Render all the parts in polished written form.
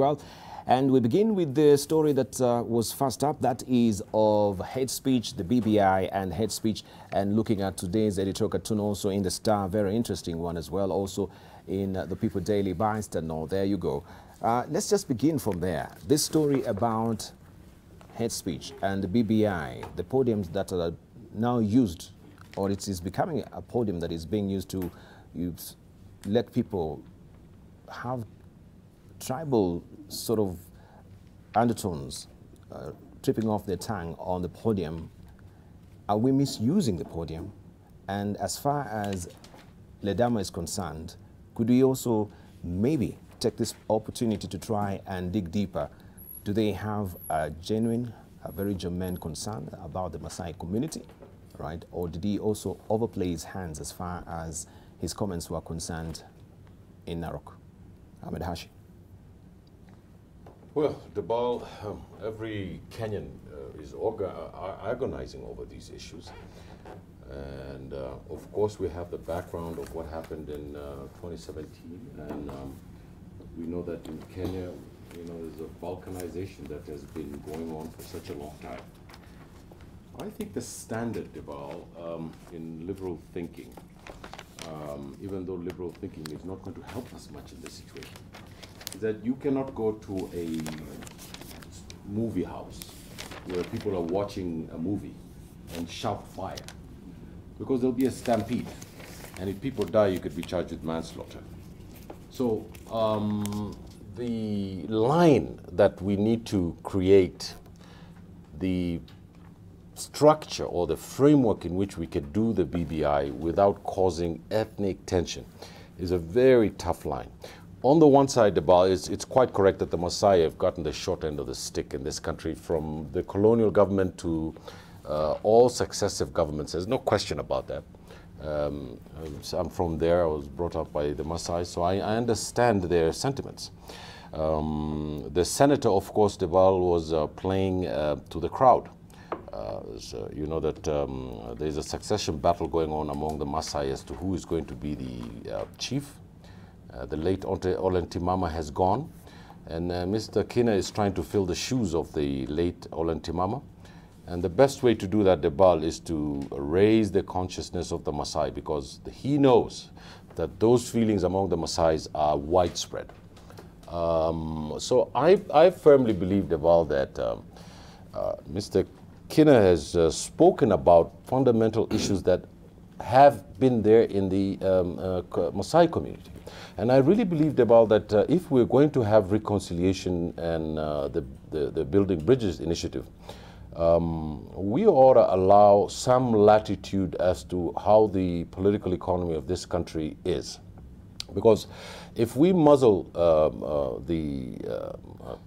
well. And we begin with the story that was first up, that is of hate speech, the BBI and hate speech, and looking at today's editorial cartoon also in the Star, very interesting one as well, also in the People Daily Bystander. There you go. Let's just begin from there. This story about hate speech and the BBI, the podiums that are now used, or it is becoming a podium that is being used to let people have tribal sort of undertones tripping off their tongue on the podium. Are we misusing the podium? And as far as Ledama is concerned, could we also maybe take this opportunity to try and dig deeper? Do they have a genuine, a very germane concern about the Maasai community, right? Or did he also overplay his hands as far as his comments were concerned in Narok? Ahmed Hashi. Well, Dabal, every Kenyan is agonizing over these issues. And of course, we have the background of what happened in 2017. And we know that in Kenya, there's a balkanization that has been going on for such a long time. I think the standard, Dabal, in liberal thinking, even though liberal thinking is not going to help us much in this situation, is that you cannot go to a movie house where people are watching a movie and shout fire, because there'll be a stampede, and if people die, you could be charged with manslaughter. So the line that we need to create, the structure or the framework in which we could do the BBI without causing ethnic tension, is a very tough line. On the one side, it's quite correct that the Maasai have gotten the short end of the stick in this country, from the colonial government to all successive governments. There's no question about that. I'm from there. I was brought up by the Maasai, so I understand their sentiments. The senator, of course, Debal, was playing to the crowd. So you know that there's a succession battle going on among the Maasai as to who is going to be the chief. The late Ole Ntimama has gone, and Mr. Kina is trying to fill the shoes of the late Ole Ntimama. And the best way to do that, Debal, is to raise the consciousness of the Maasai, because he knows that those feelings among the Maasai are widespread. So I firmly believe, Debal, that Mr. Kina has spoken about fundamental issues that have been there in the Maasai community. And I really believe, Debal, that if we're going to have reconciliation and the Building Bridges initiative, we ought to allow some latitude as to how the political economy of this country is. Because if we muzzle the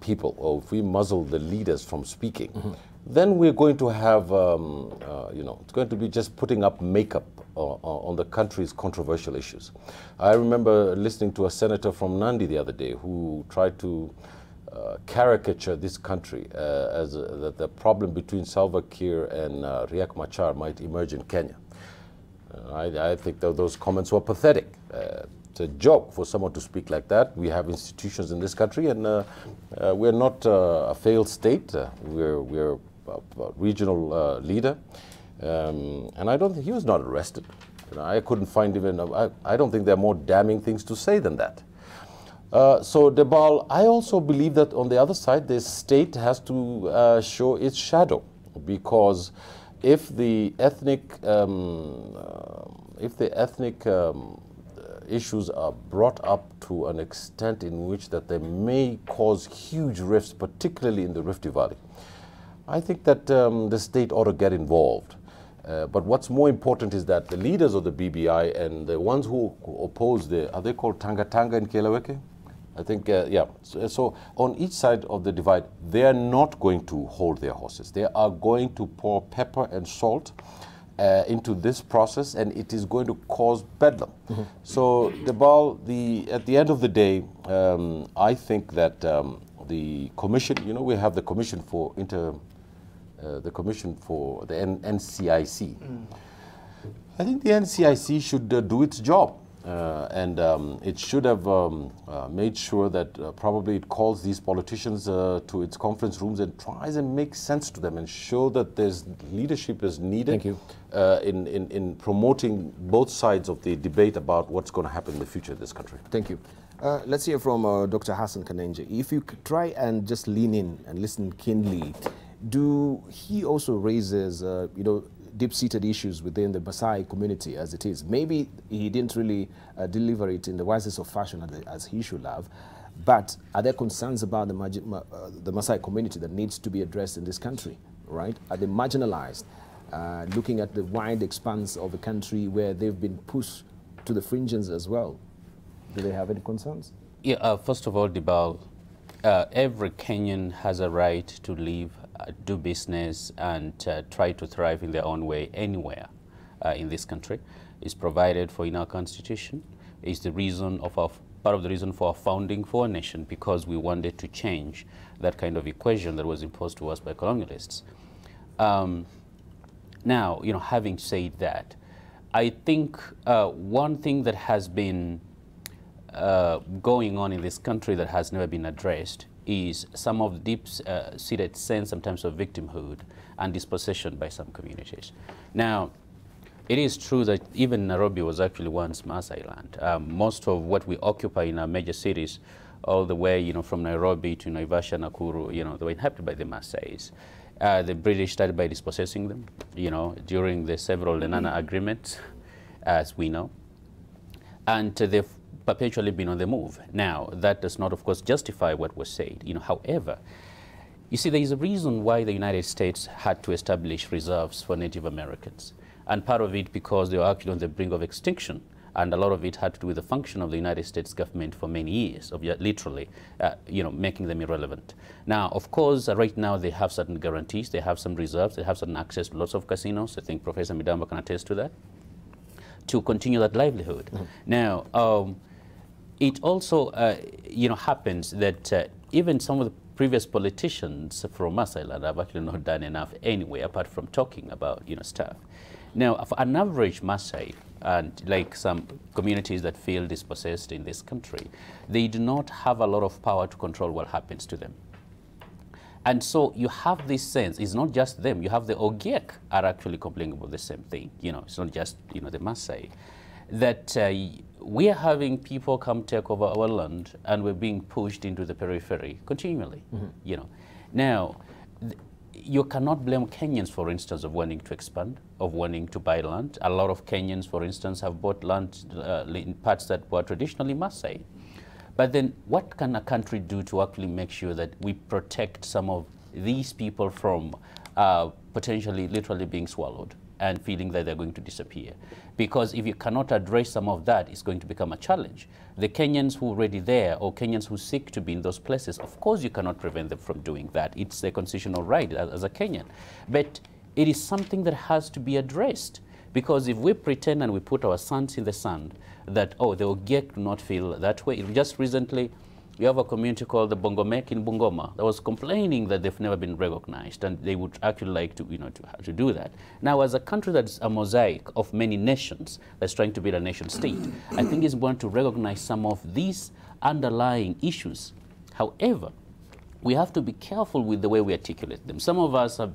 people, or if we muzzle the leaders from speaking, then we're going to have, it's going to be just putting up makeup on the country's controversial issues. I remember listening to a senator from Nandi the other day who tried to caricature this country as that the problem between Salva Kiir and Riek Machar might emerge in Kenya. I think that those comments were pathetic. It's a joke for someone to speak like that. We have institutions in this country, and we're not a failed state. We're a regional leader. And I don't think he was not arrested. I couldn't find even, I don't think there are more damning things to say than that. So, Debal, I also believe that on the other side, the state has to show its shadow, because if the ethnic, issues are brought up to an extent in which that they may cause huge rifts, particularly in the Rift Valley, I think that the state ought to get involved. But what's more important is that the leaders of the BBI and the ones who oppose are they called Tanga Tanga in Keleweke? I think, yeah. So on each side of the divide, they are not going to hold their horses. They are going to pour pepper and salt into this process, and it is going to cause bedlam. So, Debal, at the end of the day, I think that the commission, we have the commission for the NCIC. I think the NCIC should do its job. It should have made sure that probably it calls these politicians to its conference rooms and tries and make sense to them and show that there's leadership is needed. Thank you. In promoting both sides of the debate about what's going to happen in the future of this country. Thank you. Let's hear from Dr. Hassan Kanenje. If you could try and just lean in and listen keenly, do he also raises, you know, deep-seated issues within the Maasai community as it is? Maybe he didn't really deliver it in the wisest of fashion as he should have, but are there concerns about the Maasai community that needs to be addressed in this country, right? Are they marginalized? Looking at the wide expanse of a country where they've been pushed to the fringes as well. Do they have any concerns? Yeah, first of all, Dibal, every Kenyan has a right to live, do business, and try to thrive in their own way anywhere in this country. It's provided for in our constitution. It's the reason of our, part of the reason for our founding for a nation, because we wanted to change that kind of equation that was imposed to us by colonialists. Now, you know, having said that, I think one thing that has been going on in this country that has never been addressed is some of the deep-seated sense sometimes of victimhood and dispossession by some communities. Now, it is true that even Nairobi was actually once Maasai land. Most of what we occupy in our major cities, all the way, you know, from Nairobi to Naivasha, Nakuru, you know, they were inhabited by the Maasais. The British started by dispossessing them, you know, during the several Lenana agreements, as we know. And they've perpetually been on the move. Now, that does not, of course, justify what was said. You know, however, you see, there is a reason why the United States had to establish reserves for Native Americans. And part of it because they were actually on the brink of extinction. And a lot of it had to do with the function of the United States government for many years, of literally, you know, making them irrelevant. Now, of course, right now they have certain guarantees. They have some reserves. They have certain access to lots of casinos. I think Professor Ntimama can attest to that, to continue that livelihood. Mm-hmm. Now, it also, you know, happens that even some of the previous politicians from Maasai land have actually not done enough anyway, apart from talking about, you know, stuff. Now, for an average Maasai, and like some communities that feel dispossessed in this country, they do not have a lot of power to control what happens to them. And so you have this sense, it's not just them, you have the Ogiek are actually complaining about the same thing. You know, it's not just, you know, the Maasai. That we are having people come take over our land and we're being pushed into the periphery continually, mm-hmm. You know. Now, you cannot blame Kenyans, for instance, of wanting to expand, of wanting to buy land. A lot of Kenyans, for instance, have bought land in parts that were traditionally Maasai. But then what can a country do to actually make sure that we protect some of these people from potentially literally being swallowed and feeling that they're going to disappear? Because if you cannot address some of that, it's going to become a challenge. The Kenyans who are already there, or Kenyans who seek to be in those places, of course you cannot prevent them from doing that. It's their constitutional right as a Kenyan. But it is something that has to be addressed. Because if we pretend and we put our sons in the sand, that, oh, the Ogiek do not feel that way. Just recently, you have a community called the Bongomek in Bungoma that was complaining that they've never been recognized, and they would actually like to, you know, to do that. Now, as a country that's a mosaic of many nations that's trying to build a nation state, I think it's important to recognize some of these underlying issues. However, we have to be careful with the way we articulate them. Some of us have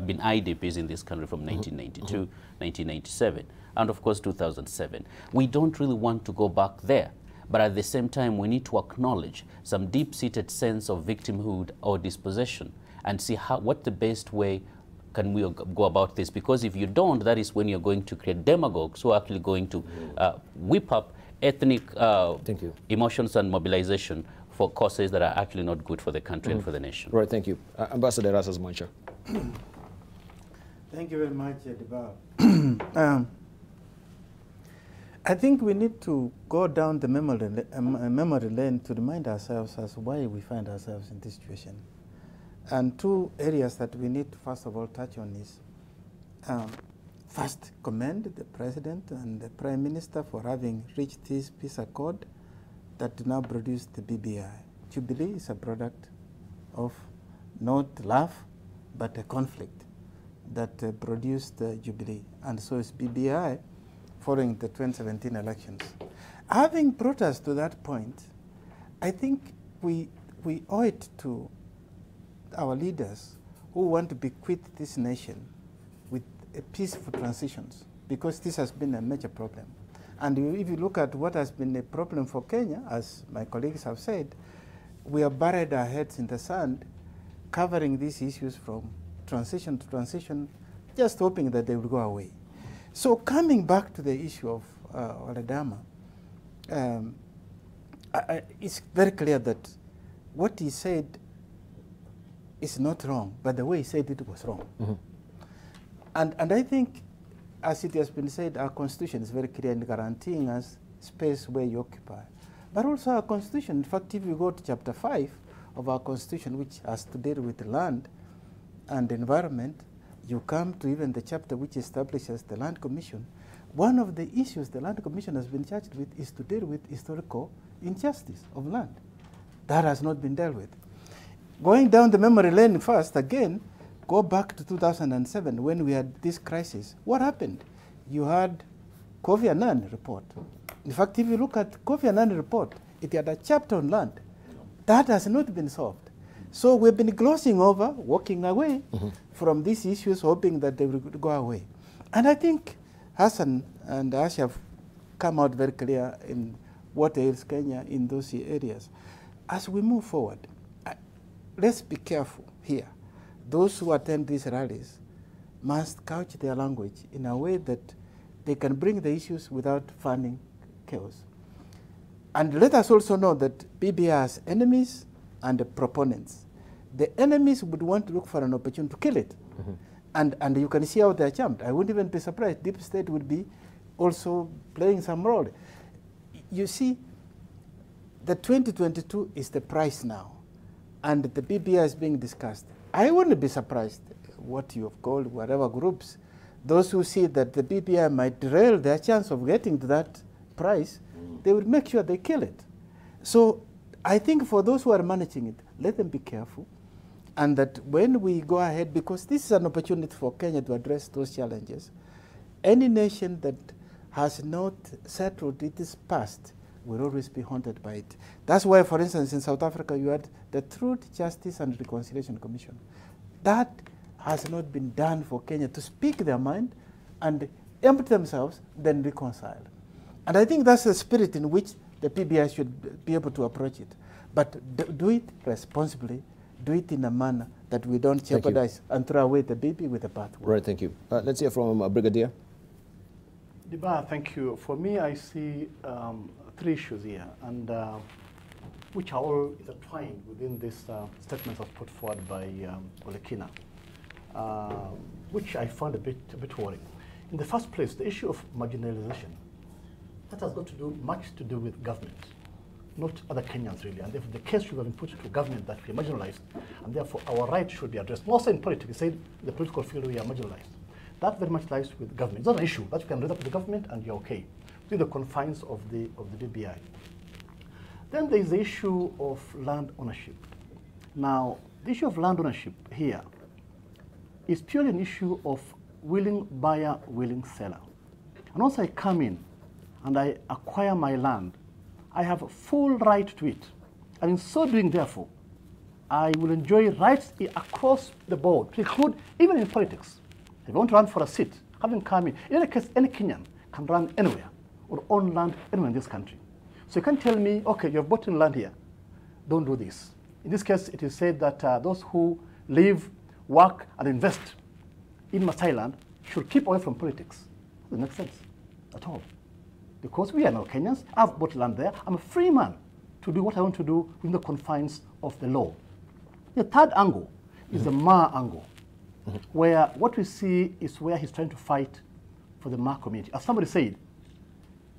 been IDPs in this country from 1992, 1997, and of course 2007. We don't really want to go back there. But at the same time, we need to acknowledge some deep-seated sense of victimhood or dispossession and see what the best way can we go about this. Because if you don't, that is when you're going to create demagogues who are actually going to whip up ethnic emotions and mobilization for causes that are actually not good for the country and for the nation. Right, thank you. Ambassador Rasas Moncha. Thank you very much, Dibal. I think we need to go down the memory lane to remind ourselves as why we find ourselves in this situation. And two areas that we need to first of all touch on is, first, commend the President and the Prime Minister for having reached this peace accord that now produced the BBI. Jubilee is a product of not love, but a conflict that produced Jubilee. And so is BBI following the 2017 elections. Having brought us to that point, I think we owe it to our leaders who want to bequeath this nation with a peaceful transitions, because this has been a major problem. And if you look at what has been a problem for Kenya, as my colleagues have said, we have buried our heads in the sand, covering these issues from transition to transition, just hoping that they will go away. So coming back to the issue of Ledama, it's very clear that what he said is not wrong, but the way he said it was wrong. Mm-hmm. And I think, as it has been said, our constitution is very clear in guaranteeing us space where you occupy. But also our constitution, in fact, if you go to chapter 5 of our constitution, which has to deal with land and environment, you come to even the chapter which establishes the Land Commission. One of the issues the Land Commission has been charged with is to deal with historical injustice of land. That has not been dealt with. Going down the memory lane first, again, go back to 2007 when we had this crisis. What happened? You had Kofi Annan report. In fact, if you look at Kofi Annan report, it had a chapter on land. That has not been solved. So we've been glossing over, walking away from these issues, hoping that they will go away. And I think Hassan and Hashi have come out very clear in what ails Kenya in those areas. As we move forward, let's be careful here. Those who attend these rallies must couch their language in a way that they can bring the issues without fanning chaos. And let us also know that BBI has enemies and proponents. The enemies would want to look for an opportunity to kill it. And you can see how they're charmed. I wouldn't even be surprised. Deep State would be also playing some role. You see, the 2022 is the price now, and the BBI is being discussed. I wouldn't be surprised what you have called whatever groups, those who see that the BBI might derail their chance of getting to that price, they will make sure they kill it. So I think for those who are managing it, let them be careful. And that when we go ahead, because this is an opportunity for Kenya to address those challenges, any nation that has not settled its past will always be haunted by it. That's why, for instance, in South Africa, you had the Truth, Justice, and Reconciliation Commission. That has not been done for Kenya to speak their mind and empty themselves, then reconcile. And I think that's the spirit in which the PBI should be able to approach it. But do it responsibly. Do it in a manner that we don't jeopardize and throw away the baby with the bathwater. Right, thank you. Let's hear from Brigadier. Diba, thank you. For me, I see three issues here, and which are all intertwined within this statement that was put forward by Ole Kina, which I found a bit worrying. In the first place, the issue of marginalization, that has got to do much to do with government, not other Kenyans really, and therefore the case should have been put to government that we are marginalized, and therefore our rights should be addressed. Also in politics, we say the political field we are marginalized. That very much lies with government. It's not an issue that you can raise up with the government and you're okay, within the confines of the BBI. Then there is the issue of land ownership. Now, the issue of land ownership here is purely an issue of willing buyer, willing seller. And once I come in and I acquire my land, I have a full right to it. And in so doing, therefore, I will enjoy rights across the board, to include even in politics. If you want to run for a seat, having come in any case, any Kenyan can run anywhere or own land anywhere in this country. So you can't tell me, okay, you've bought in land here, don't do this. In this case, it is said that those who live, work, and invest in Maasai land should keep away from politics. Doesn't make sense at all. Because we are now Kenyans, I've bought land there, I'm a free man to do what I want to do within the confines of the law. The third angle is the Ma angle, where what we see is where he's trying to fight for the Ma community. As somebody said,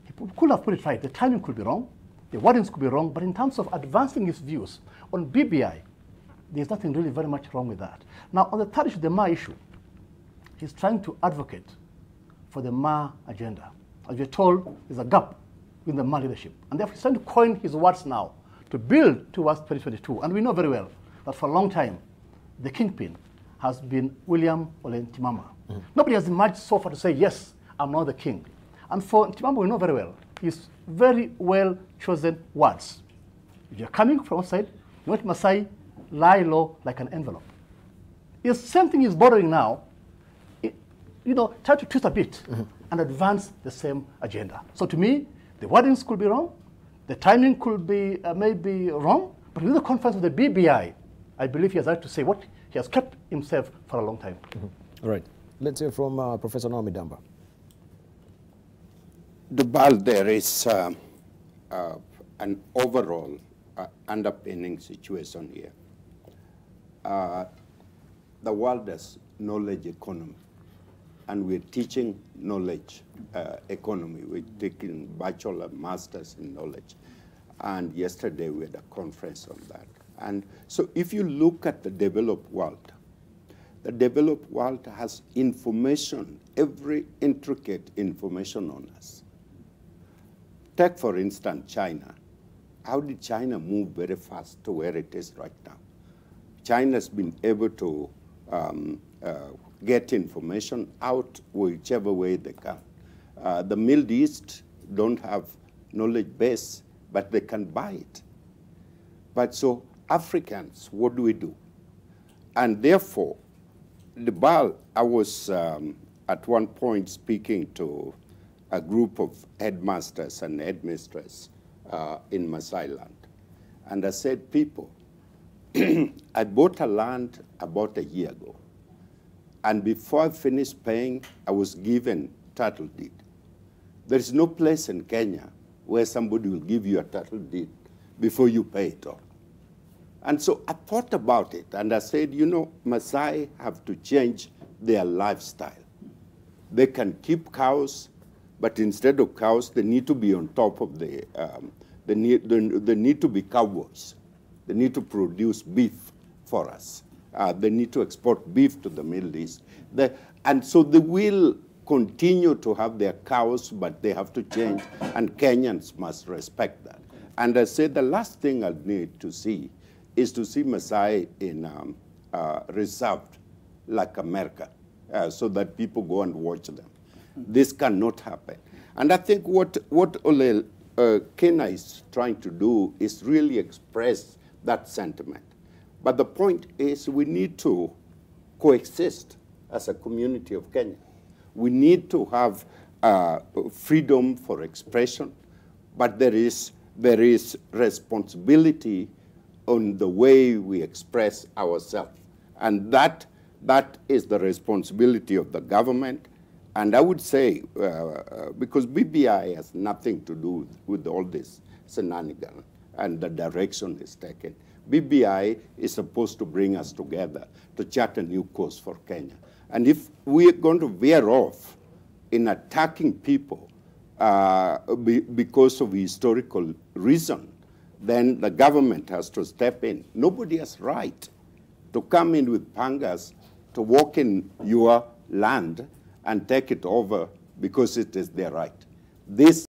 he could have put it right. The timing could be wrong, the wordings could be wrong, but in terms of advancing his views on BBI, there's nothing really very much wrong with that. Now, on the third issue, the Ma issue, he's trying to advocate for the Ma agenda. As we're told, there's a gap in the Ma leadership. And therefore, he's trying to coin his words now to build towards 2022. And we know very well that for a long time, the kingpin has been William Ole Ntimama. Nobody has emerged so far to say, yes, I'm now the king. And for Ntimama, we know very well his very well chosen words. If you're coming from outside, you want Masai, lie low like an envelope. It's the same thing he's borrowing now. Try to twist a bit and advance the same agenda. So to me, the wordings could be wrong, the timing could be maybe wrong, but with the conference of the BBI, I believe he has right to say what he has kept himself for a long time. All right. Let's hear from Professor Naomi Damba. The BAL, there is an overall underpinning situation here. The world has knowledge economy, and we're teaching knowledge economy. We're taking bachelor, masters in knowledge. And yesterday we had a conference on that. And so if you look at the developed world has information, every intricate information on us. Take, for instance, China. How did China move very fast to where it is right now? China's been able to get information out whichever way they can. The Middle East don't have knowledge base, but they can buy it. But so Africans, what do we do? And therefore, the BAL, I was at one point speaking to a group of headmasters and headmistresses in Masai land. And I said, people, I bought a land about a year ago. And before I finished paying, I was given title deed. There is no place in Kenya where somebody will give you a title deed before you pay it off. And so I thought about it, and I said, Masai have to change their lifestyle. They can keep cows, but instead of cows, they need to be on top of they need to be cowboys. They need to produce beef for us. They need to export beef to the Middle East. And so they will continue to have their cows, but they have to change, and Kenyans must respect that. And I said the last thing I need to see is to see Masai in reserved like America, so that people go and watch them. This cannot happen. And I think what Ole Kina is trying to do is really express that sentiment. But the point is we need to coexist as a community of Kenya. We need to have freedom for expression, but there is responsibility on the way we express ourselves. And that is the responsibility of the government. And I would say, because BBI has nothing to do with all this shenanigans and the direction is taken. BBI is supposed to bring us together to chart a new course for Kenya. And if we are going to veer off in attacking people because of historical reason, then the government has to step in. Nobody has right to come in with pangas to walk in your land and take it over because it is their right. This